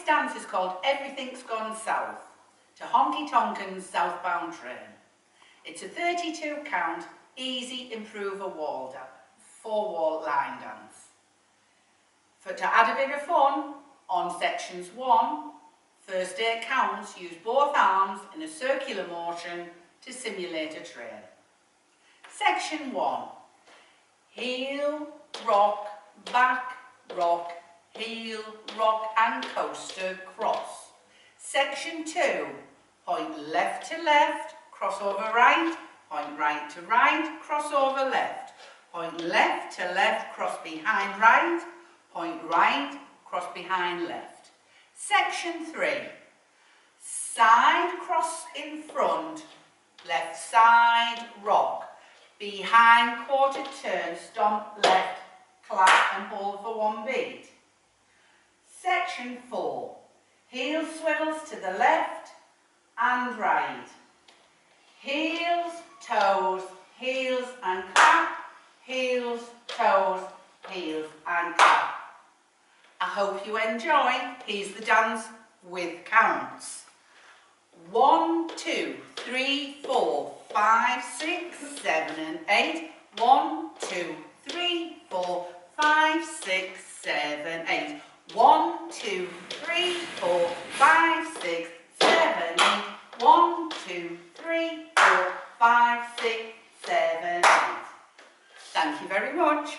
dance is called Everything's Gone South to Honky Tonkin's Southbound train. It's a 32 count, easy improver wall, 4-wall line dance. To add a bit of fun, on sections 1, first 8 counts, use both arms in a circular motion to simulate a train. Section 1, heel, rock, back, rock, heel, rock and coaster, cross. Section 2, point left to left, cross over right, point right to right, cross over left. Point left to left, cross behind right, point right, cross behind left. Section 3, side cross in front, left side rock, behind quarter turn, stomp left, clap and hold for 1 beat. Section 4, heel swivels to the left and right. Heels, toes, heels and clap, heels, toes, heels and clap. I hope you enjoy. Here's the dance with counts. 1, 2, 3, 4, 5, 6, 7 and 8. 1, 2, 3, 4, 5, 6, 7, 8. 1, 2, 3, 4, 5, 6, 7, 8. 1, 2, 3, 4, 5, 6, 7, 8. Thank you very much.